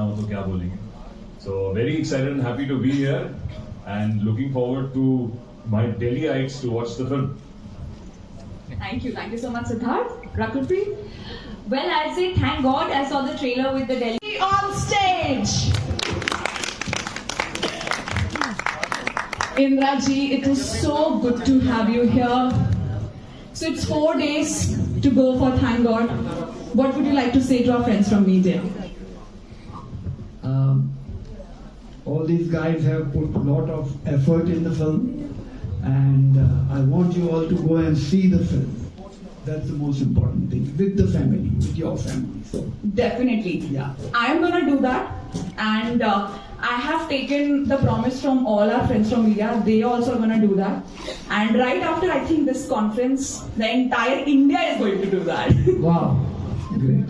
हो तो क्या बोलेंगे. So very excited and happy to be here and looking forward to my Delhiites to watch the film. Thank you so much, Siddharth. Rakul Preet. Well, I'd say thank God I saw the trailer with the Delhi on stage. Indra ji, it is so good to have you here. So it's 4 days to go for Thank God. What would you like to say to our friends from media? All these guys have put a lot of effort in the film, and I want you all to go and see the film. That's the most important thing, with the family, with your family. So Definitely. yeah. I am gonna do that, and I have taken the promise from all our friends from media. They also are gonna do that, and right after I think this conference, the entire India is going to do that. Wow, great.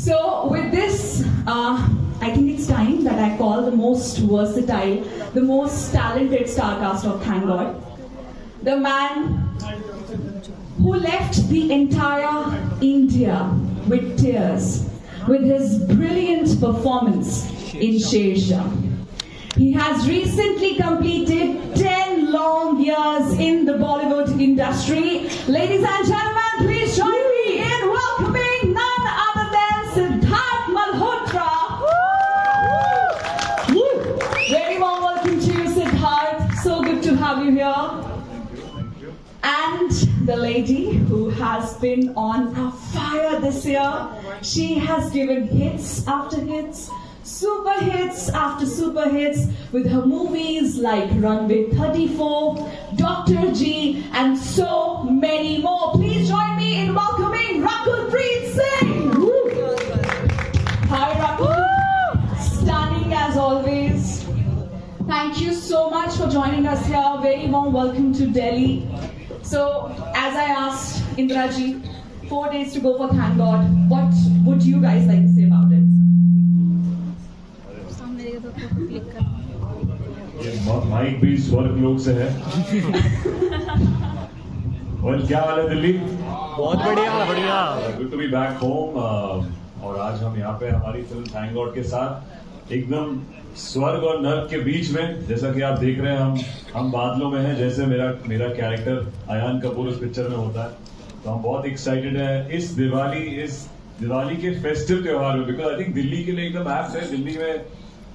So with this, I think it's time that I call the most versatile, the most talented star cast of Thank God, the man who left the entire India with tears with his brilliant performance in Sher. He has recently completed 10 long years in the Bollywood industry. Ladies and gentlemen, please join me in welcoming none other than Siddharth Malhotra. Woo! Very warm welcome to you, Siddharth. So good to have you here. And the lady who has been on a fire this year. She has given hits after hits, super hits after super hits with her movies like Runway 34, Dr. G, and so many more. Please join me in welcoming Rakul Preet Singh. Hi Rakul, stunning as always. Thank you so much for joining us here. Very warm welcome to Delhi. So, as I asked Indra ji, 4 days to go for Thank God. What would you guys like to say about it? ये mic भी स्वर्ग लोक से है. और क्या हाल है दिल्ली? बहुत बढ़िया. Good to be back home. और आज हम यहाँ पे हमारी फिल्म थैंक गॉड के साथ एकदम स्वर्ग और नर्क के बीच में, जैसा कि आप देख रहे हैं, हम बादलों में हैं, जैसे मेरा कैरेक्टर अयान कपूर इस पिक्चर में होता है. तो हम बहुत एक्साइटेड हैं इस दिवाली के फेस्टिव त्योहार में, बिकॉज आई थिंक दिल्ली के लिए एकदम ऐप्ट है. दिल्ली में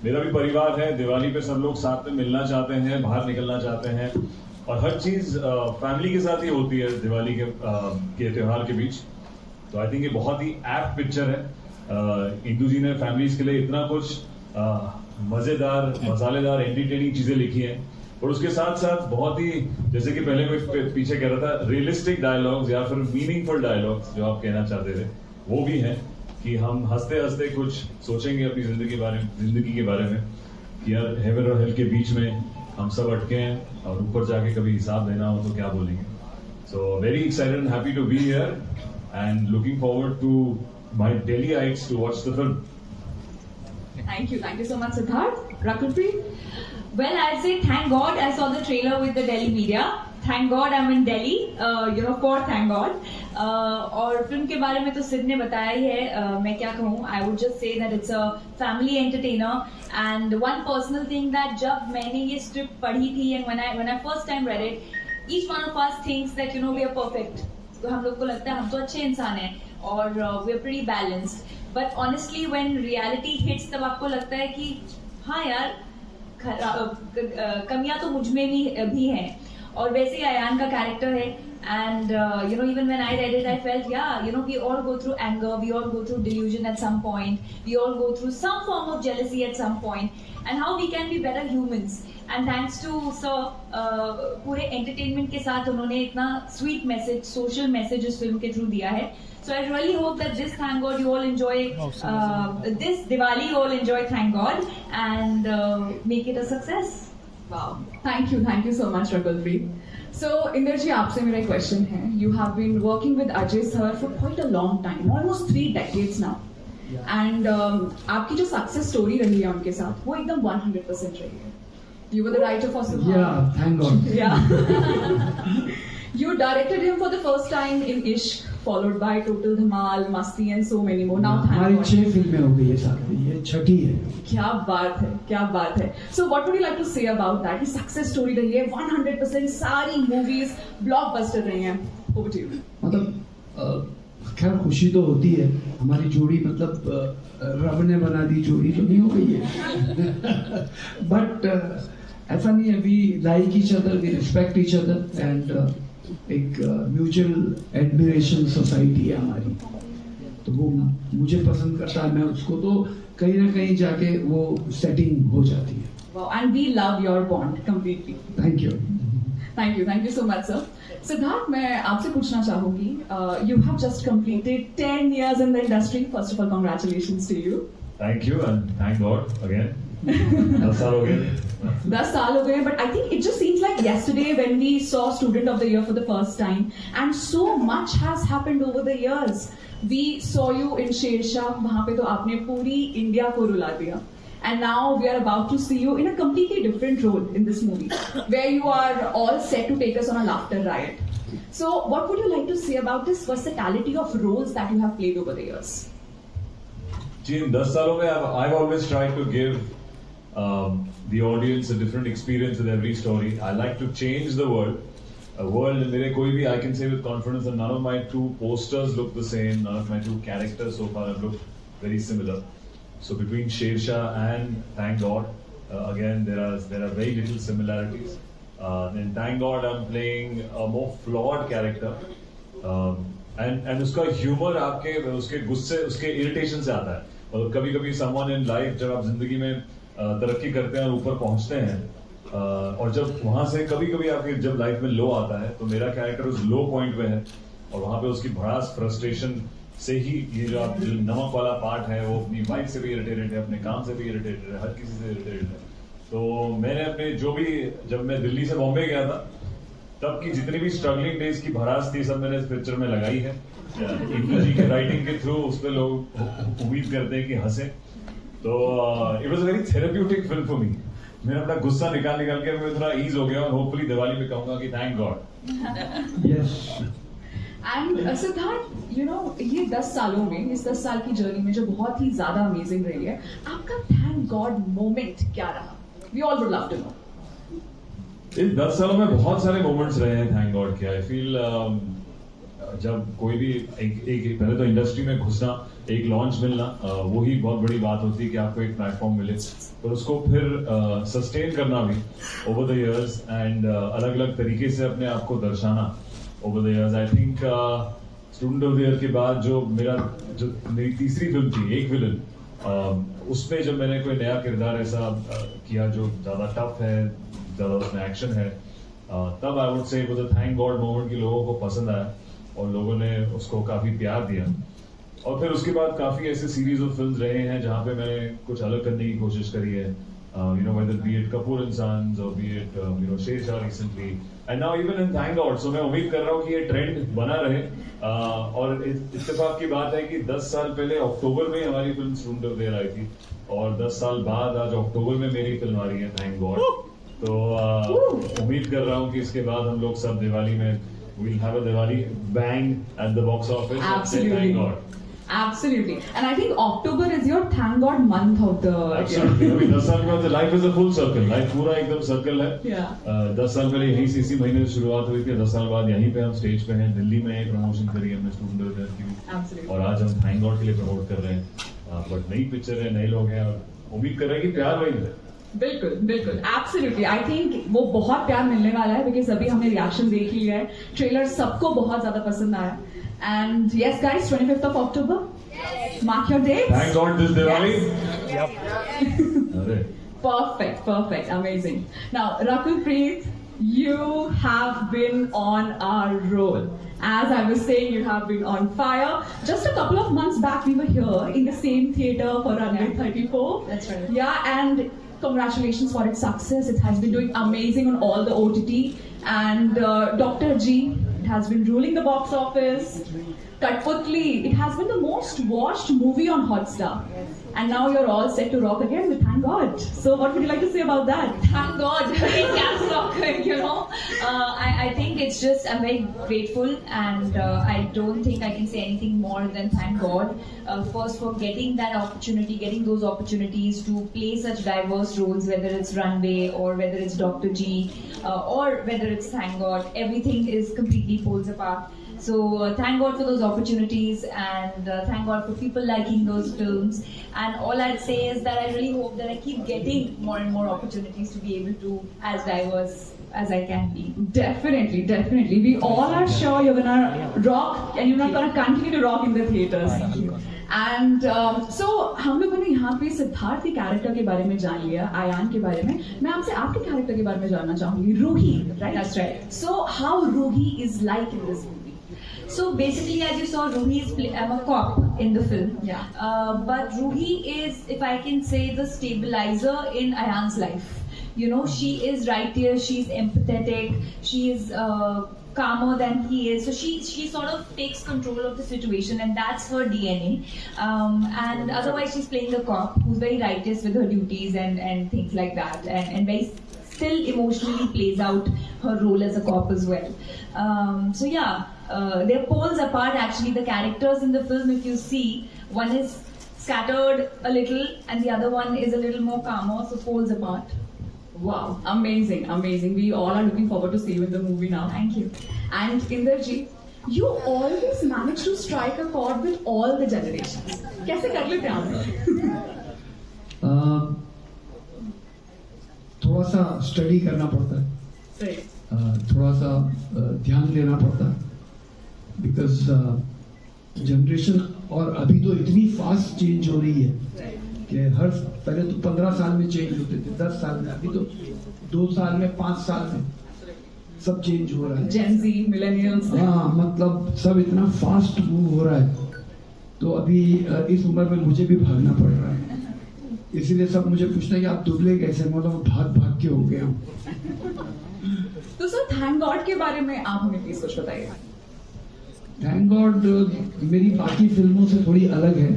मेरा भी परिवार है. दिवाली पे सब लोग साथ में मिलना चाहते हैं, बाहर निकलना चाहते हैं, और हर चीज फैमिली के साथ ही होती है दिवाली के त्योहार के बीच. तो आई थिंक ये बहुत ही ऐप्ट पिक्चर है. इंदू जी ने फैमिलीज के लिए इतना कुछ मजेदार, मसालेदार, एंटरटेनिंग चीजें लिखी हैं, और उसके साथ साथ बहुत ही, जैसे कि पहले कोई पीछे कह रहा था, रियलिस्टिक डायलॉग्स या फिर मीनिंगफुल डायलॉग्स जो आप कहना चाहते थे, वो भी हैं. कि हम हंसते हंसते कुछ सोचेंगे अपनी जिंदगी के बारे में, कि यार हेवन और हेल के बीच में हम सब अटके हैं, और ऊपर जाके कभी हिसाब देना हो तो क्या बोलेंगे. So very excited and happy to be here and looking forward to my Delhiites to watch the film. Thank you so much, Siddharth. Rakul Preet. Well, I'd say thank God I saw the trailer with the Delhi media. Thank God I'm in Delhi, for Thank God. और film के बारे में तो सिद्ध ने बताया ही है. मैं क्या कहूँ, I would just say that it's a family entertainer. And one personal thing that जब मैंने ये script पढ़ी थी, and when I first time read it, each one of us thinks that we are perfect. तो हम लोग को लगता है हम तो अच्छे इंसान हैं, और we are pretty balanced. But honestly, when reality hits, तब आपको लगता है कि हाँ यार, कमियां तो मुझ में भी हैं. और वैसे ही अयान का कैरेक्टर है. And even when I read it, I felt we all go through anger, we all go through delusion at some point, we all go through some form of jealousy at some point, and how we can be better humans. And thanks to sir, पूरे entertainment के साथ उन्होंने इतना sweet message, social message इस film के through दिया है. So I really hope that this Thank God you all enjoy, this Diwali you all enjoy Thank God, and make it a success. Wow. Thank you so much, Rakul Preet. So, Inder ji, आपसे मेरा question है. You have been working with Ajay sir for quite a long time, almost 3 decades now. Yeah. And आपकी जो success story रही है उनके साथ, वो एकदम 100% रही है. You were the writer for Siddharth. Yeah, thank God. Yeah. You directed him for the first time in Ishq, followed by Total Dhamal, Masti and so many more. Now हमारी thank 6 God. फिल्में हो गई है साथ में, ये छठी है. क्या बात है, क्या बात है. So what would you like to say about that? कि success story रही है, 100% सारी movies blockbuster रही हैं. Over to you. मतलब खैर खुशी तो होती है. हमारी जोड़ी मतलब रब ने बना दी जोड़ी तो नहीं हो गई है. बट ऐसा नहीं है. We like each other, we respect each other and एक म्यूचुअल एडमिरेशन सोसाइटी है हमारी. तो वो मुझे पसंद करता है, मैं उसको, तो कहीं ना कहीं जाके वो सेटिंग हो जाती है. Wow, and we love your bond completely. Thank you. Thank you so much, sir. Siddharth, मैं आपसे पूछना चाहूंगी. You have just completed 10 years in the industry. First of all, congratulations to you. Thank you and thank God again. 10 साल हो गए. 10 साल हो गए, but I think it just seems like yesterday when we saw Student of the Year for the first time, and so much has happened over the years. We saw you in Shersha, वहाँ पे तो आपने पूरी India को रुला दिया. And now we are about to see you in a completely different role in this movie, where you are all set to take us on a laughter riot. So, what would you like to say about this versatility of roles that you have played over the years? जी, इन 10 सालों में I've always tried to give the audience a different experience with every story. I like to change the world. मेरे कोई भी, I can say with confidence that none of my 2 posters look the same. None of my 2 characters so far have looked very similar. So between Shersha and Thank God, again there are very little similarities. In Thank God, I'm playing a more flawed character, and उसका humor आपके उसके गुस्से, उसके irritation से आता है. और कभी-कभी someone in life, जब आप जिंदगी में तरक्की करते हैं और ऊपर पहुंचते हैं, और जब वहां से कभी-कभी आपके जब लाइफ में लो आता है, तो मेरा कैरेक्टर उस लो पॉइंट पे है और वहां पे उसकी भड़ास फ्रस्ट्रेशन से ही ये जो आप जो नमक वाला पार्ट है, वो अपनी वाइफ से भी इरिटेटेड है, अपने काम से भी इरिटेटेड है, हर किसी से इरिटेटेड है. तो मैंने अपने जो भी, जब मैं दिल्ली से बॉम्बे गया था, तब की जितनी भी स्ट्रगलिंग डेज की भड़ास थी, सब मैंने इस पिक्चर में लगाई है. इंदु जी के राइटिंग के थ्रू उस पर लोग उम्मीद करते हैं कि हंसे. तो it was very therapeutic film for me. मैंने अपना गुस्सा निकाल के मैं थोड़ा ईज हो गया और होपफुली दिवाली में कहूंगा कि thank God. Yes. And Siddharth, you know, ये 10 सालों में, इस 10 साल की जर्नी में जो बहुत ही ज्यादा अमेजिंग रही है, आपका थैंक गॉड मोमेंट क्या रहा? We all would love to know. इन 10 सालों में बहुत सारे मोमेंट्स रहे हैं थैंक गॉड के. आई फील जब कोई भी एक पहले तो इंडस्ट्री में घुसना, एक लॉन्च मिलना, वही बहुत बड़ी बात होती है कि आपको एक प्लेटफॉर्म मिले, पर उसको फिर सस्टेन करना भी ओवर द इयर्स एंड अलग अलग तरीके से अपने आप को दर्शाना over the years. I think student of the year के बाद जो मेरी तीसरी फिल्म थी, एक विलन, उसमें जब मैंने कोई नया किरदार ऐसा किया जो ज्यादा टफ है, ज्यादा उसमें एक्शन है, तब I would say it was a thank God moment कि लोगों को पसंद आया और लोगों ने उसको काफी प्यार दिया. और फिर उसके बाद काफी ऐसे सीरीज ऑफ फिल्म्स रहे हैं जहां पे मैंने कुछ अलग करने की कोशिश करी है. Whether be it Kapoor and Sons or be it Shersha recently, and now even in Thank God. So मैं उम्मीद कर रहा हूँ कि ये ट्रेंड बना रहे. और इत्तेफाक की बात है कि 10 साल पहले अक्टूबर में हमारी film student of the year I थी और 10 साल बाद आज अक्टूबर में मेरी फिल्म आ रही है थैंक गॉड. तो उम्मीद कर रहा हूँ कि इसके बाद हम लोग सब दिवाली में we'll have a Diwali bang at the box office. Absolutely. Thank God. Absolutely. And I think October is your thank God month of the Absolutely. year. अभी 10 साल के बाद life is a full circle. Life पूरा एकदम circle है. Yeah. 10 साल पहले यहीं से, इसी महीने से शुरुआत हुई थी. 10 साल बाद यहीं पे हम स्टेज पे हैं. दिल्ली में एक प्रमोशन करी हमने स्टूडेंट ऑफ द ईयर की. Absolutely. और आज हम थैंक गॉड के लिए प्रमोट कर रहे हैं. बट नई पिक्चर है, नए लोग हैं और उम्मीद कर रहे हैं कि प्यार वही मिले. बिल्कुल बिल्कुल, एब्सोल्युटली. आई थिंक वो बहुत प्यार मिलने वाला है बिकॉज अभी हमने रिएक्शन देख लिया है. ट्रेलर सबको बहुत ज्यादा पसंद आया. And yes guys, 25th of October, mark your dates. Thank God this Diwali. अरे Perfect, amazing. Now, Rakul Preet, you have been on our roll. As I was saying, you have been on fire. Just a couple of months back, we were here in the same theatre for Runway 34. That's right. Yeah, and congratulations for its success. It has been doing amazing on all the OTT. And Dr. G, it has been ruling the box office. Katputli, it has been the most watched movie on Hotstar. And now you're all set to rock again with Thank God. So what would you like to say about that? Thank God, in caps lock, you know. I think it's just, I'm very grateful, and I don't think I can say anything more than thank God. First, for getting that opportunity, getting those opportunities to play such diverse roles, whether it's Runway or whether it's Dr. G or whether it's Thank God, everything is completely poles apart. So thank God for those opportunities, and thank God for people liking those films. And all I'd say is that I really hope that I keep getting more and more opportunities to be able to as diverse as I can be. Definitely, definitely. We all are sure you're gonna rock, and you're not gonna continue to rock in the theaters. And so हम लोगों ने यहाँ पे सिद्धार्थ के character के बारे में जान लिया, आयान के बारे में. मैं आपसे आपके कैरेक्टर के बारे में जानना चाहूँगी. Ruhi, right? That's right. So how Ruhi is like in this movie? So basically, as you saw, Ruhi is I'm a cop in the film. Yeah. But Ruhi is, if I can say, the stabilizer in Ayan's life. You know, she is righteous, she's empathetic, she is calmer than he is. So she sort of takes control of the situation, and that's her DNA. And otherwise, she's playing the cop who's very righteous with her duties and things like that, and very still emotionally plays out her role as a cop as well. So yeah, they're poles apart actually. The characters in the film, if you see, one is scattered a little and the other one is a little more calmer, so poles apart. Wow, amazing, amazing. We all are looking forward to see you in the movie now. Thank you. And Inderji, you always manage to strike a chord with all the generations. कैसे कर लेते हैं आप? थोड़ा सा study करना पड़ता है, थोड़ा सा ध्यान देना पड़ता है, बिकॉज जनरेशन और अभी तो इतनी फास्ट चेंज हो रही है कि हर पहले तो 15 साल में चेंज होते थे, 10 साल में, अभी तो 2 साल में, 5 साल में सब चेंज हो रहा है. Gen Z, millennials. हाँ, मतलब सब इतना फास्ट मूव हो रहा है, तो अभी इस उम्र में मुझे भी भागना पड़ रहा है. इसीलिए सब मुझे पूछना है कि आप दुबले कैसे, मतलब भाग के हो गए हम. तो सर थैंक गॉड के बारे में आप हमें प्लीज कुछ बताइए. थैंक गॉड मेरी बाकी फिल्मों से थोड़ी अलग है.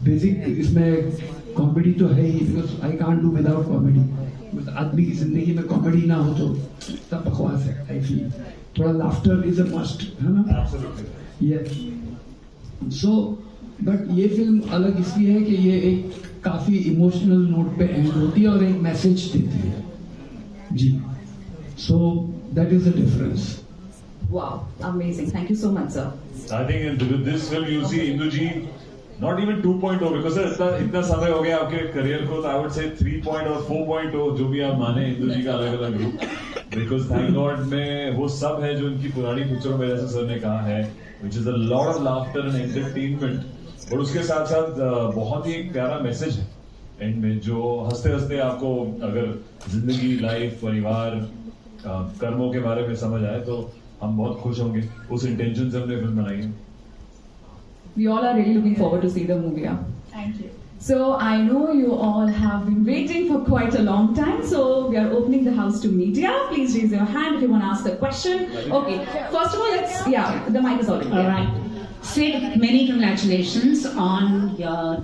बेसिक इसमें कॉमेडी तो है ही, because I can't do without comedy. आदमी की जिंदगी में कॉमेडी ना हो तो सब बकवास है. आई फील थोड़ा लाफ्टर इज अ मस्ट, है ना? यस. सो बट ये फिल्म अलग इसलिए है कि ये एक काफी इमोशनल नोट पे एंड होती है और एक मैसेज देती है जी. So that is the difference. Wow, amazing. Thank you so much, sir. I think with this film you see Indu ji not even 2.0, because इतना समय हो गया आपके करियर को, तो I would say 3.0 और 4.0 जो भी आप माने इंदु जी का अलग अलग रूप. बिकॉज थैंक गॉड में वो सब है जो उनकी पुरानी पिक्चरों में, जैसे सर ने कहा है, which is a lot of laughter and entertainment, और उसके साथ साथ बहुत ही एक प्यारा मैसेज है एंड में, जो हंसते हंसते आपको अगर जिंदगी, लाइफ, परिवार, कर्मों के बारे में समझ आए तो हम बहुत खुश होंगे. उस इंटेंशन से हमने फिल्म बनाई है. We all are really looking forward to see the movie. Yeah? Thank you. So I know you all have been waiting for quite a long time. So we are opening the house to media. Please raise your hand if you want to ask a question. Okay. First of all, the mic is already. All right. Sid, many congratulations on your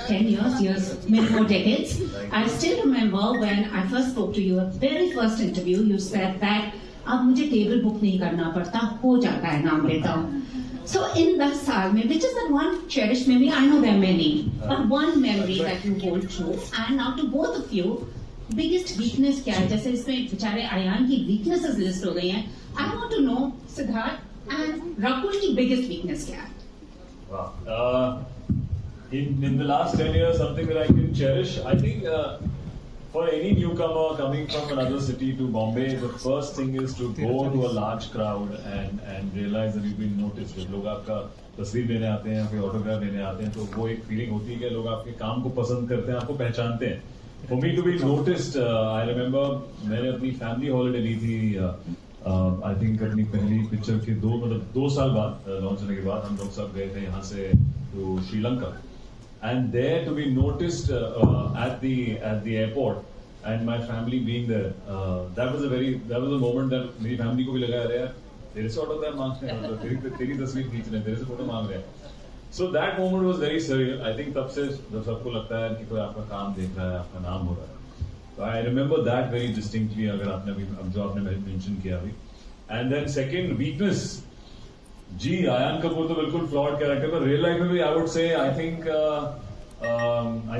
10 years, many more decades. I still remember when I first spoke to you, very first interview, you said that अब मुझे table book नहीं करना पड़ता, हो जाता है नाम लेता हूँ. So in 10 साल में, which is the one cherished memory? I know there are many, but one memory that you hold true. And now to both of you, biggest weakness क्या है? जैसे इसमें बेचारे आयान की weaknesses list हो गई हैं. I want to know, Siddharth and Rakul की biggest weakness क्या है? Wow. In the last 10 years, something that I can cherish, I think for any newcomer coming from another city to Bombay, the first thing is to go to a large crowd and realize that you've been noticed. जब लोग आपका तस्वीर लेने आते हैं, आपके autograph लेने आते हैं, तो वो एक फीलिंग होती है कि लोग आपके काम को पसंद करते हैं, आपको पहचानते हैं. For me to be noticed, I remember मैंने अपनी फैमिली हॉलिडे ली थी. I think अपनी पहली पिक्चर के 2 साल बाद लॉन्च होने के बाद हम लोग सब गए थे यहाँ से to Sri Lanka. And there to be noticed at the airport and my family being there, that was a moment that मेरी family को भी लगा, अरे यार तेरे से ऑटोग्राफ मांग रहे हैं, तेरी तस्वीर खींच रहे हैं, तेरे से फोटो मांग रहे हैं. So that moment was very surreal. I think तब से जब सबको लगता है कि कोई आपका काम देख रहा है, आपका नाम हो रहा है. So I remember that very distinctly. अगर आपने अभी जो आपने mention किया अभी. And then second weakness. जी आयान कपूर तो बिल्कुल फ्लॉड कैरेक्टर, पर रियल लाइफ में भी I would say I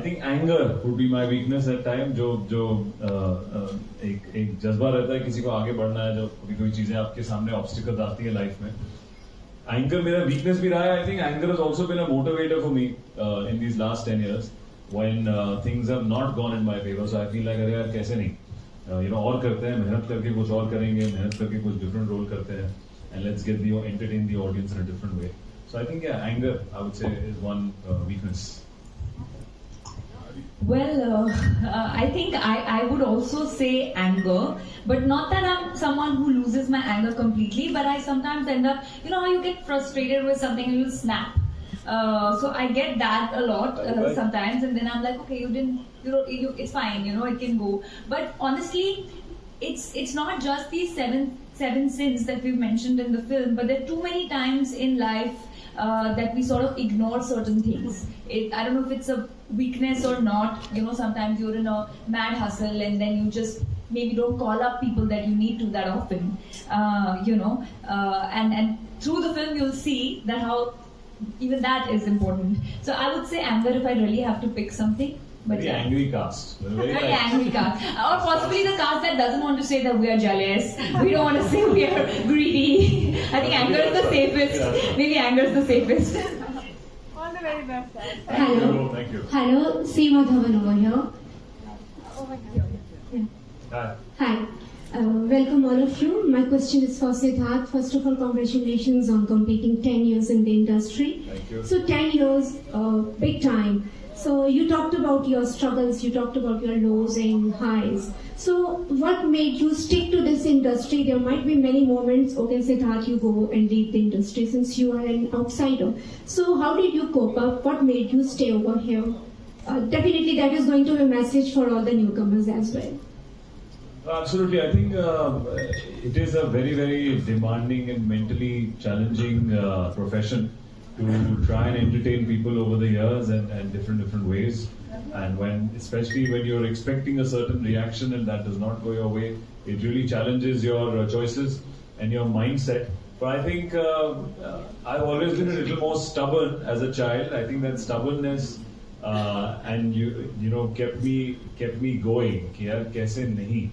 think anger would be my weakness at time. जो एक जज्बा रहता है किसी को आगे बढ़ना है, जो कोई चीजें आपके सामने ऑब्स्टिकल्स आती है लाइफ में. Anger मेरा weakness भी रहा है. I think anger has also been a motivator for me in these last 10 years when things have not gone in my favor. So I feel like अरे यार कैसे नहीं, और करते हैं, मेहनत करके कुछ और करेंगे, मेहनत करके कुछ different role करते हैं, and let's entertain the audience in a different way. So I think anger I would say is one weakness. Well, I think I would also say anger, but not that I'm someone who loses my anger completely, but I sometimes end up, how you get frustrated with something and you snap. So I get that a lot sometimes, and then I'm like, okay, it's fine, it can go. But honestly, it's not just these seven sins that we've mentioned in the film, but there are too many times in life that we sort of ignore certain things. I don't know if it's a weakness or not. Sometimes you're in a mad hustle and then you just maybe don't call up people that you need to that often. And through the film you'll see that how even that is important. So I would say anger if I really have to pick something. But very angry cast. Very angry cast. Or possibly the cast that doesn't want to say that we are jealous. We don't want to say we are greedy. I think anger is the safest. Maybe anger is the safest. All the very best. Hello. Thank you. Hello, Seema Dhawan over here. Yeah. Hi. Hi. Welcome all of you. My question is for Siddharth. First of all, congratulations on completing 10 years in the industry. Thank you. So 10 years, big time. So you talked about your struggles, you talked about your lows and highs. So what made you stick to this industry? There might be many moments, okay, Siddharth, you go and leave the industry since you are an outsider. So how did you cope up? What made you stay over here? Definitely that is going to be a message for all the newcomers as well. Absolutely. I think it is a very, very demanding and mentally challenging profession to try and entertain people over the years and different ways. And especially when you're expecting a certain reaction and that does not go your way, it really challenges your choices and your mindset. But I think I've always been a little more stubborn as a child. I think that stubbornness and kept me going. Ki yaar, kaise nahi?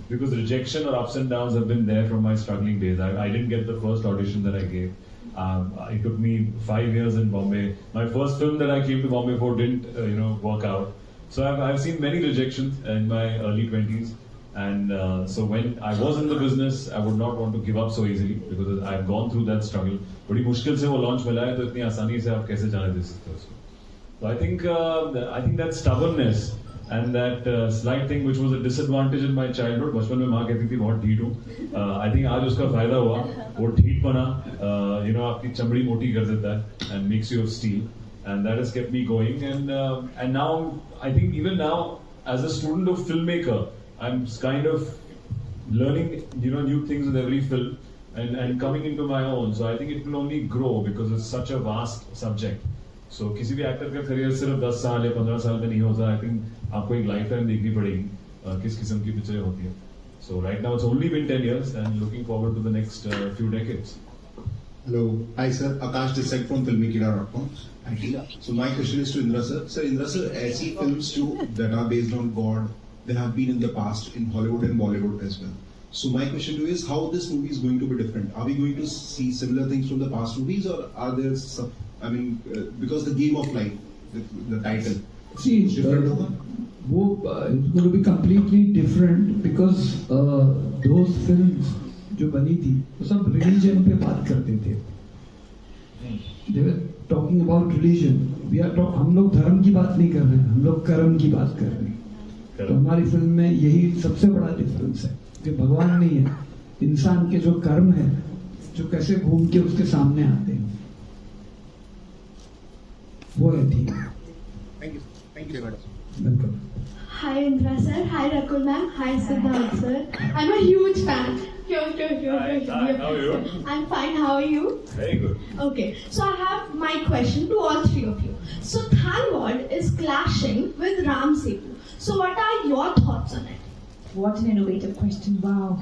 Because rejection or ups and downs have been there from my struggling days. I didn't get the first audition that I gave. It took me 5 years in Bombay. My first film that I came to Bombay for didn't work out. So I've seen many rejections in my early 20s. And so when I was in the business, I would not want to give up so easily because I've gone through that struggle. बड़ी मुश्किल से वो launch मिला है तो इतनी आसानी से आप कैसे जाने दे सकते हो उसको? So I think that stubbornness and that slight thing which was a disadvantage in my childhood. बचपन में माँ कहती थी बहुत ढीठ हूँ. I think आज उसका फायदा हुआ. वो ढीठ बना, आपकी चमड़ी मोटी कर देता है and makes you of steel. And that has kept me going. And now I think even now as a student of filmmaker, I'm kind of learning new things with every film and coming into my own. So I think it will only grow because it's such a vast subject. So किसी भी actor का career सिर्फ 10 साल या 15 साल में नहीं होता. I think आपको एक लाइफ टाइम देखनी पड़ेगी किस किस्म की पिक्चरें होती है. So right now it's only been 10 years and looking forward to the next few decades. Hello, hi sir, Akash this side from filmmakera.com. So my question is to Indra sir. Sir, Indra sir, ऐसी films जो that are based on God, there have been in the past in Hollywood and Bollywood as well. So my question to you is how this movie is going to be different? Are we going to see similar things from the past movies or are there some, because the game of life, the title, see, different over? It's going to be completely different because those films जो बनी थी वो सब religion पे बात करते थे. They were talking about religion. हम लोग धर्म की बात नहीं कर रहे हैं, हम लोग कर्म की बात कर रहे हैं. तो हमारी फिल्म में यही सबसे बड़ा डिफरेंस है कि भगवान नहीं है, इंसान के जो कर्म है जो कैसे घूम के उसके सामने आते हैं वो है थी. Thank you. Thank you, madam. Welcome. Hi Indra sir, hi Rakul ma'am, hi Siddharth sir. I'm a huge fan. Hi, how are you? I'm fine, how are you? Very good. Okay, so I have my question to all three of you. So Thank God is clashing with Ram Setu. So what are your thoughts on it? What an innovative question. Wow.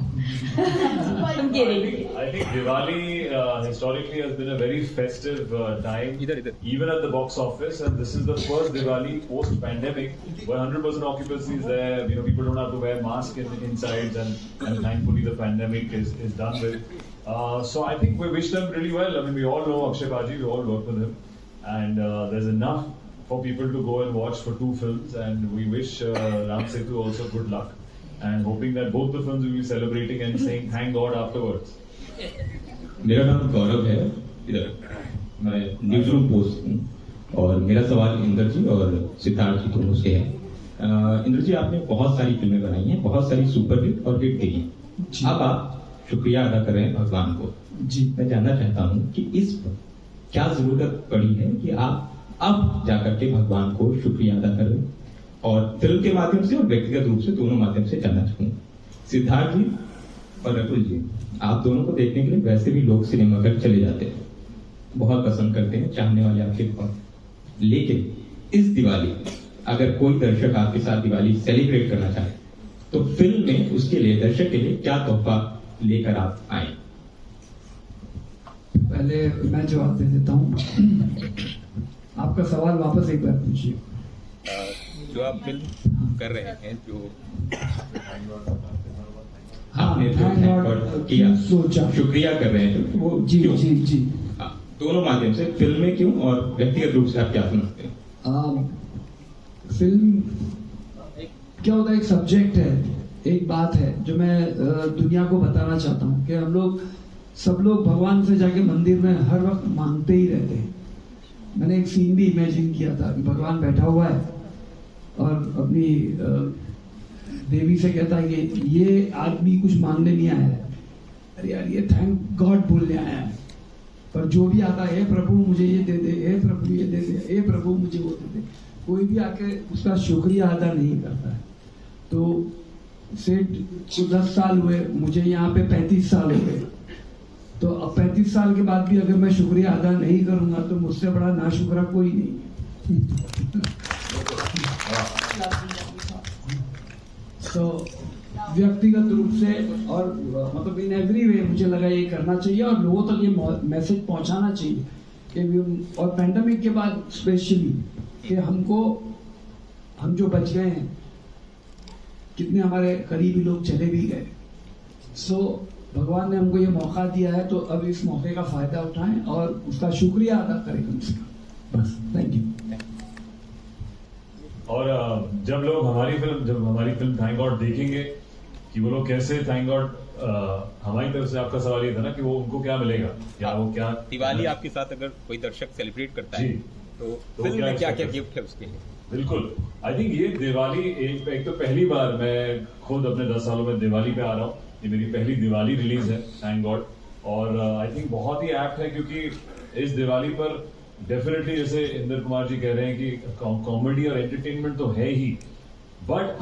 I'm kidding. I think Diwali historically has been a very festive time, even at the box office, and this is the first Diwali post-pandemic where 100% occupancy is there. You know, people don't have to wear masks inside, and thankfully the pandemic is done with. So I think we wish them really well. I mean, we all know Akshay Baji, we all work with him, and there's enough for people to go and watch for 2 films, and we wish Ram Setu also good luck. And hoping that both the films will be celebrating and saying thank God afterwards. मेरा नाम गौरव है, इधर मैं news room post हूँ और मेरा सवाल इंद्र जी और सिद्धार्थ जी दोनों से है। इंद्र जी, आपने बहुत सारी फिल्में बनाई हैं, बहुत सारी सुपर हिट और हिट गई हैं। अब आप शुक्रिया अदा कर रहे हैं भगवान को। जी, मैं जानना चाहता हूँ कि इस पर क्या जरूरत पड़ी है कि आप अब जाकर के भगवान को शुक्रिया अदा कर रहे हैं, और फिल्म के माध्यम से और व्यक्तिगत रूप से दोनों माध्यम से जानना चाहूंगा। सिद्धार्थ जी और रकुल जी, आप दोनों को देखने के लिए वैसे भी लोग सिनेमाघर चले जाते हैं, बहुत पसंद करते हैं, चाहने वाले आपके बहुत। लेकिन इस दिवाली अगर कोई दर्शक आपके साथ दिवाली सेलिब्रेट करना चाहे तो फिल्म में उसके लिए, दर्शक के लिए क्या तोहफा लेकर आप आए? पहले मैं जवाब दे देता हूँ। आपका सवाल वापस एक बार पूछिए। जो आप फिल्म कर रहे हैं, जो आपने किया, सोचा, शुक्रिया कर रहे हैं, वो जी क्यों? जी जी दोनों माध्यम से, फिल्म में क्यों और व्यक्तिगत रूप से आप क्या समझते हैं? फिल्म क्या होता है, एक सब्जेक्ट है, एक बात है जो मैं दुनिया को बताना चाहता हूँ कि हम लोग सब लोग भगवान से जाके मंदिर में हर वक्त मांगते ही रहते हैं। मैंने एक सीन भी इमेजिन किया था कि भगवान बैठा हुआ है और अपनी देवी से कहता है कि ये आदमी कुछ मांगने नहीं आया है, अरे यार ये थैंक गॉड बोलने आया है, पर जो भी आता है, हे प्रभु मुझे ये दे दे, हे प्रभु ये दे दे, हे प्रभु मुझे वो दे दे, कोई भी आके उसका शुक्रिया अदा नहीं करता है। तो सेठ को 10 साल हुए, मुझे यहाँ पे 35 साल हो गए, तो अब 35 साल के बाद भी अगर मैं शुक्रिया अदा नहीं करूंगा तो मुझसे बड़ा नाशुक्रा कोई नहीं। तो व्यक्तिगत रूप से और मतलब इन एवरी वे मुझे लगा ये करना चाहिए और लोगों तक ये मैसेज पहुंचाना चाहिए कि, और पैंडेमिक के बाद स्पेशली कि हम जो बच गए हैं, कितने हमारे करीबी लोग चले भी गए। सो भगवान ने हमको ये मौका दिया है, तो अब इस मौके का फायदा उठाएं और उसका शुक्रिया अदा करें कम से कम। बस, थैंक यू। और जब हमारी फिल्म थैंक गॉड देखेंगे कि वो लोग कैसे थैंक गॉड, हमारी तरफ से आपका सवाल ये था ना कि वो उनको क्या मिलेगा, या वो क्या दिवाली आपके साथ अगर कोई दर्शक सेलिब्रेट करता है तो फिल्म में क्या क्या गिफ्ट है उसके लिए? बिल्कुल, आई थिंक ये दिवाली एक तो पहली बार मैं खुद अपने 10 सालों में दिवाली पे आ रहा हूँ। ये मेरी पहली दिवाली रिलीज है, थैंक गॉड, और आई थिंक बहुत ही एप्ट है क्योंकि इस दिवाली पर डेफिनेटली जैसे इंद्र कुमार जी कह रहे हैं कि कॉमेडी और एंटरटेनमेंट तो है ही, बट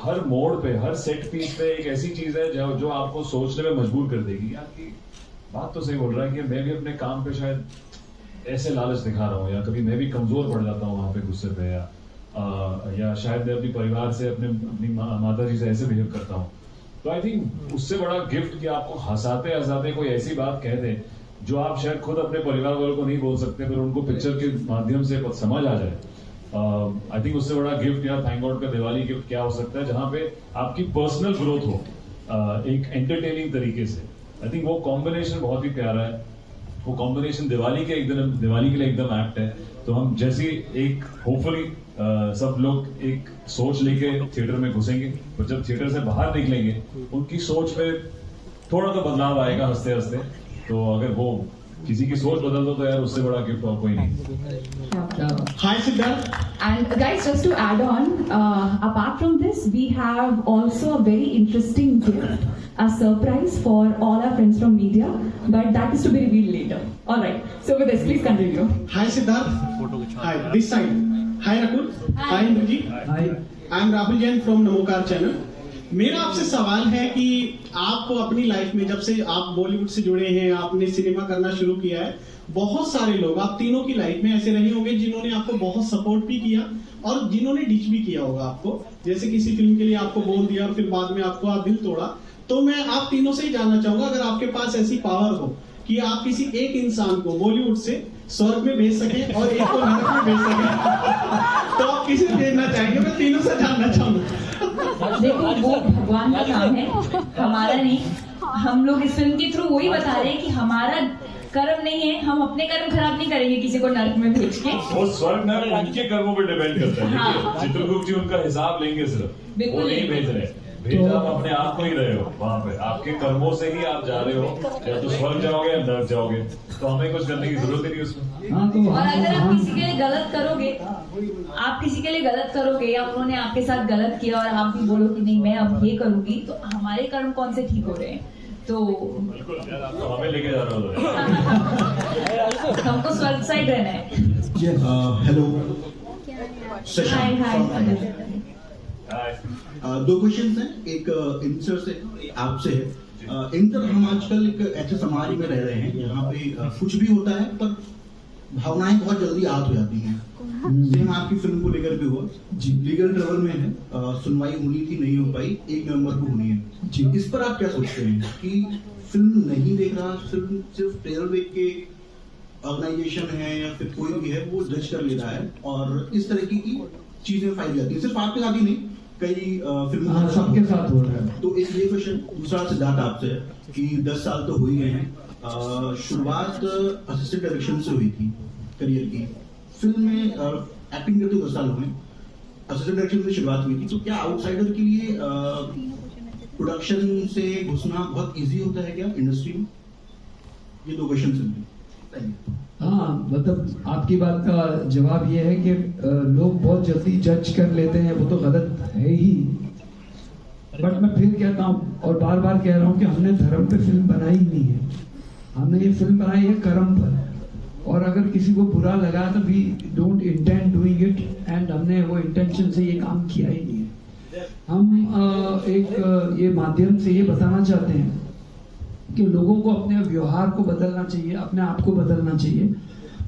हर मोड़ पे, हर सेट पीस पे एक ऐसी चीज है जो आपको सोचने में मजबूर कर देगी, यार कि बात तो सही बोल रहा है कि मैं भी अपने काम पे शायद ऐसे लालच दिखा रहा हूँ, या कभी मैं भी कमजोर पड़ जाता हूँ वहां पे गुस्से पे, या शायद मैं अपने परिवार से, अपनी माता जी से ऐसे बिहेव करता हूँ। तो आई थिंक उससे बड़ा गिफ्ट कि आपको हंसाते हंसाते कोई ऐसी बात कह दे जो आप शायद खुद अपने परिवार वालों को नहीं बोल सकते, पर उनको पिक्चर के माध्यम से समझ आ जाए। आई थिंक उससे बड़ा गिफ्ट या थैंक गॉड का दिवाली गिफ्ट क्या हो सकता है, जहां पे आपकी पर्सनल ग्रोथ हो एक एंटरटेनिंग तरीके से। आई थिंक वो कॉम्बिनेशन बहुत ही प्यारा है, वो कॉम्बिनेशन दिवाली के लिए एकदम एप्ट है। तो हम जैसे एक होपफुली सब लोग एक सोच लेके थिएटर में घुसेंगे, और जब थिएटर से बाहर निकलेंगे उनकी सोच पे थोड़ा तो बदलाव आएगा हंसते हंसते। तो अगर वो किसी की सोच बदल दो तो यार उससे बड़ा गिफ्ट और कोई नहीं। Hi Siddharth. And guys, just to add on, apart from this, we have also a very interesting gift, a surprise for all our friends from media, but that is to be revealed later. All right. So with this, please continue. Hi Siddharth. Hi, this side. Hi Rakul, hi Indra ji, hi. I am Rahul Jain from Namokar channel. मेरा आपसे सवाल है कि आपको अपनी life में जब से आप बॉलीवुड से जुड़े हैं, आपने सिनेमा करना शुरू किया है, बहुत सारे लोग आप तीनों की लाइफ में ऐसे रहे होंगे जिन्होंने आपको बहुत सपोर्ट भी किया और जिन्होंने डिच भी किया होगा आपको, जैसे किसी फिल्म के लिए आपको बोल दिया और फिर बाद में आपको दिल तोड़ा। तो मैं आप तीनों से ही जानना चाहूंगा, अगर आपके पास ऐसी पावर हो कि आप किसी एक इंसान को बॉलीवुड से स्वर्ग में भेज सकें और एक को नरक में भेज सकें, तो आप किसे भेजना चाहेंगे? मैं तीनों से जानना चाहूंगा। देखो, वो भगवान का काम है, हमारा नहीं। हम लोग इस फिल्म के थ्रू वही बता रहे हैं कि हमारा कर्म नहीं है, हम अपने कर्म खराब नहीं करेंगे किसी को नरक में भेज के। वो स्वर्ग नरक उनके कर्मों पर डिपेंड करता है। हाँ। चित्रगुप्त जी उनका हिसाब लेंगे सिर्फ, बिल्कुल वो नहीं भेज रहे। भेज आप अपने आप को ही रहे हो वहां पे, आपके कर्मों से ही आप जा रहे हो, या तो स्वर्ग जाओगे या नरक जाओगे, तो हमें कुछ करने की जरूरत ही नहीं उसमें। और अगर आप किसी के लिए गलत करोगे, आप किसी के लिए गलत करोगे या उन्होंने आपके साथ गलत किया और आप भी बोलो कि नहीं मैं अब ये करूंगी, तो हमारे कर्म कौन से ठीक हो रहे हैं? तो बिल्कुल यार, आप तो हमें लेके जा रहे हो। हमको स्वर्ग साइड रहना है। हेलो, हाय हाय। दो क्वेश्चंस हैं, एक इंसर से आपसे है। इंसर, हम आजकल एक ऐसे समाज में रह रहे हैं जहाँ पे कुछ भी होता है पर भावनाएं बहुत जल्दी आहत हो जाती हैं। सेम आपकी फिल्म को लेकर भी हुआ जी, लीगल ट्रबल में है, सुनवाई होनी थी, नहीं हो पाई, 1 नवंबर को होनी है जी। इस पर आप क्या सोचते हैं कि फिल्म नहीं देख रहा, फिल्म सिर्फ ट्रेलर देख के ऑर्गेनाइजेशन है या फिर कोई भी है वो जज कर ले रहा है और इस तरह की चीजें फैल जाती है, सिर्फ आपके साथ ही नहीं, कई फिल्म सबके साथ हो रहा है। तो एक ये क्वेश्चन। दूसरा सिद्धार्थ आपसे है कि 10 साल तो हो ही गए हैं, शुरुआत असिस्टेंट डायरेक्शन से हुई थी करियर की, फिल्म में एक्टिंग करते 10 साल हुए, असिस्टेंट डायरेक्शन से शुरुआत हुई थी, तो क्या आउटसाइडर के लिए प्रोडक्शन से घुसना बहुत इजी होता है क्या इंडस्ट्री में? ये 2 क्वेश्चन हैं। हाँ, मतलब आपकी बात का जवाब ये है कि लोग बहुत जल्दी जज कर लेते हैं, वो तो गलत है ही। बट मैं फिर कहता हूँ और बार बार कह रहा हूँ कि हमने धर्म पे फिल्म बनाई ही नहीं है, हमने ये फिल्म बनाई है कर्म पर। और अगर किसी को बुरा लगा तो we don't intend doing it, and हमने वो इंटेंशन से ये काम किया ही नहीं है। हम एक ये माध्यम से ये बताना चाहते हैं कि लोगों को अपने व्यवहार को बदलना चाहिए, अपने आप को बदलना चाहिए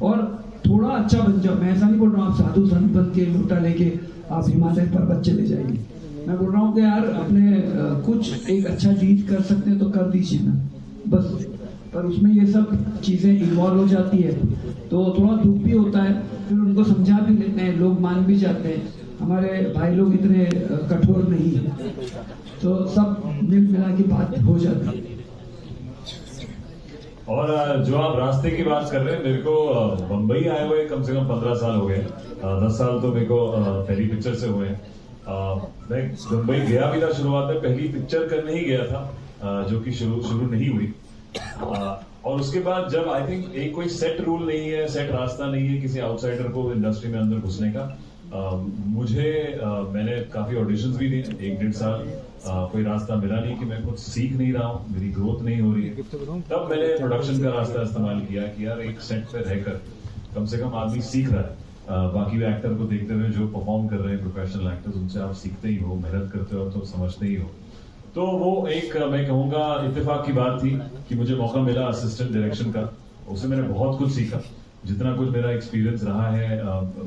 और थोड़ा अच्छा बन जाओ। मैं ऐसा नहीं बोल रहा हूँ आप साधु संत बन के लोटा लेके आप हिमालय पर्वत चले जाइए। मैं बोल रहा हूँ कि यार अपने कुछ एक अच्छा चीज कर सकते हैं तो कर दीजिए ना बस। पर उसमें ये सब चीजें इन्वॉल्व हो जाती है तो थोड़ा दुख भी होता है, फिर उनको समझा भी लेते हैं, लोग मान भी जाते हैं। हमारे भाई लोग इतने कठोर नहीं है, तो सब मिल मिला की बात हो जाती है। और जो आप रास्ते की बात कर रहे हैं, मेरे को बम्बई आए हुए कम से कम 15 साल हो गए। 10 साल तो मेरे को पहली पिक्चर से हुए हैं। मैं मुंबई गया भी था शुरुआत में, पहली पिक्चर करने ही गया था जो कि शुरू नहीं हुई। और उसके बाद जब आई थिंक एक कोई सेट रूल नहीं है, सेट रास्ता नहीं है किसी आउटसाइडर को इंडस्ट्री में अंदर घुसने का। मैंने काफी ऑडिशंस भी दिए, 1-1.5 साल कोई रास्ता मिला नहीं कि मैं कुछ सीख नहीं रहा हूँ, मेरी ग्रोथ नहीं हो रही है। तब मैंने प्रोडक्शन का रास्ता इस्तेमाल किया कि यार एक सेट पे रहकर कम से कम आदमी सीख रहा है। बाकी भी एक्टर को देखते हुए जो परफॉर्म कर रहे हैं प्रोफेशनल एक्टर्स, उनसे आप सीखते ही हो, मेहनत करते हो तो समझते ही हो। तो वो एक मैं कहूँगा इत्तेफाक की बात थी कि मुझे मौका मिला असिस्टेंट डायरेक्शन का। उससे मैंने बहुत कुछ सीखा, जितना कुछ मेरा एक्सपीरियंस रहा है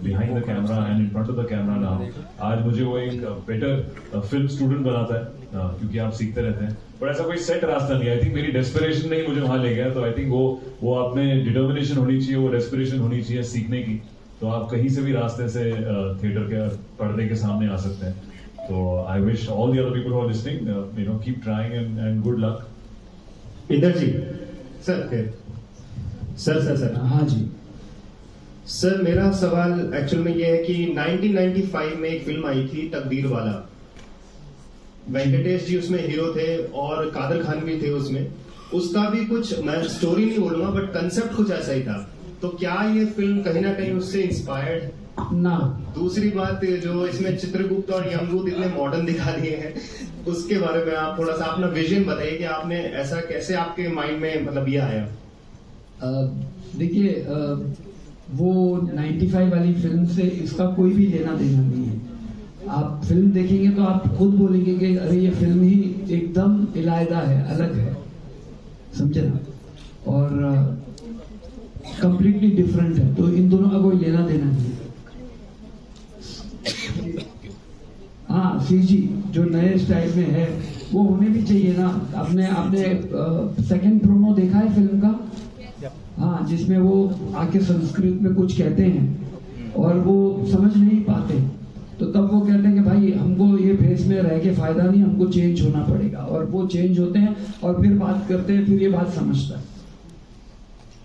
behind the camera and in front of the camera now, आज मुझे वो एक बेटर फिल्म स्टूडेंट बनाता है क्योंकि आप सीखते रहते हैं। पर ऐसा कोई सेट रास्ता नहीं। आई थिंक मेरी डेस्पिरेशन नहीं मुझे वहां ले गया। तो आई थिंक वो आप में डिटर्मिनेशन होनी चाहिए, वो डेस्पिरेशन होनी चाहिए सीखने की। तो आप कहीं से भी रास्ते से थिएटर के पर्दे के सामने आ सकते हैं। तो I wish all the other people who are listening keep trying and good luck. Inder ji sir हाँ जी सर, मेरा सवाल एक्चुअल में ये है कि 1995 में एक फिल्म आई थी तकदीर वाला, वेंकटेश जी उसमें हीरो थे और कादर खान भी थे उसमें। उसका भी कुछ, मैं स्टोरी नहीं बोलूंगा बट कंसेप्ट कुछ ऐसा ही था। तो क्या ये फिल्म कहीं ना कहीं उससे इंस्पायर्ड? ना। दूसरी बात, जो इसमें चित्रगुप्त और यमदूत इतने मॉडर्न दिखा दिए हैं, उसके बारे में आप थोड़ा सा अपना विजन बताइए कि आपने ऐसा कैसे आपके माइंड में मतलब ये आया? देखिए वो 95 वाली फिल्म से इसका कोई भी लेना देना नहीं है। आप फिल्म देखेंगे तो आप खुद बोलेंगे कि अरे ये फिल्म ही एकदम इलायदा है, अलग है, समझे ना, और कंप्लीटली डिफरेंट है, तो इन दोनों का कोई लेना देना नहीं है। हाँ, सीजी जो नए स्टाइल में है वो होने भी चाहिए ना। आपने सेकंड प्रोमो देखा है फिल्म का? हाँ, जिसमें वो आके संस्कृत में कुछ कहते हैं और वो समझ नहीं पाते, तो तब वो कहते हैं कि भाई हमको ये भेष में रह के फायदा नहीं, हमको चेंज होना पड़ेगा, और वो चेंज होते हैं और फिर बात करते हैं, फिर ये बात समझता है।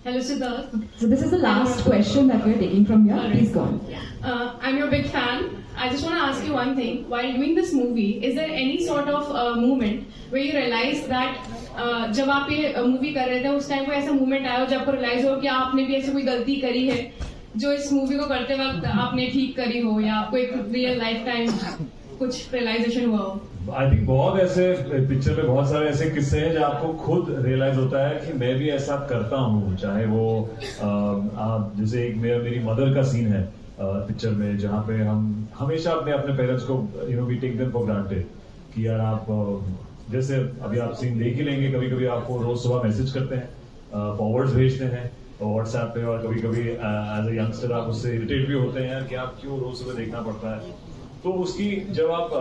Hello, Siddharth. So this is the last question that we're taking from here. Please go on. I'm your big fan. I just want to ask you one thing. While doing this movie, is there any sort of moment where you realize that जब आप ये movie कर रहे थे उस time कोई ऐसा moment आया हो जब आपको रियलाइज हो कि आपने भी ऐसी कोई गलती करी है जो इस मूवी को करते वक्त आपने ठीक करी हो, या आपको एक रियल लाइफ टाइम कुछ रियलाइजेशन हुआ हो? आई थिंक बहुत ऐसे पिक्चर में बहुत सारे ऐसे किस्से हैं जब आपको खुद रियलाइज होता है कि मैं भी ऐसा करता हूँ। चाहे वो जैसे एक मेरी मदर का सीन है पिक्चर में, जहाँ पे हम हमेशा अपने पेरेंट्स को we take them for granted कि यार आप जैसे अभी आप सीन देख ही लेंगे, कभी कभी आपको रोज सुबह मैसेज करते हैं, फॉरवर्ड्स भेजते हैं व्हाट्सएप पे, और कभी कभी एज ए यंगस्टर आप उससे इरिटेट भी होते हैं कि आप क्यों रोज सुबह देखना पड़ता है। तो उसकी जब आप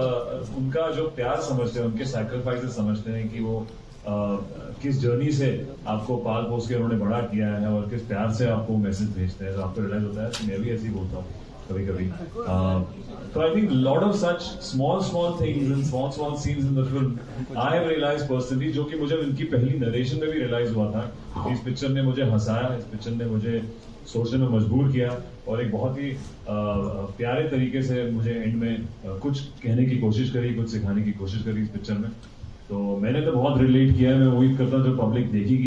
उनका जो प्यार समझते हैं, उनके सैक्रिफाइसेस समझते हैं कि वो किस जर्नी से आपको पाल पोस के उन्होंने बड़ा किया है और किस प्यार से आपको मैसेज भेजते हैं, तो आपको रियलाइज होता है कि मैं भी ऐसे ही बोलता हूँ कभी कभी। तो I think lot of such small things and small scenes in the film I have realise personally, जो कि मुझे उनकी पहली नरेशन में भी रियलाइज हुआ था। इस पिक्चर ने मुझे हंसाया, इस पिक्चर ने मुझे सोचने में मजबूर किया, और एक बहुत ही प्यारे तरीके से मुझे एंड में कुछ कहने की कोशिश करी, कुछ सिखाने की कोशिश करी इस पिक्चर में। तो मैंने तो बहुत रिलेट किया है। मैं उम्मीद करता हूँ जो पब्लिक देखेगी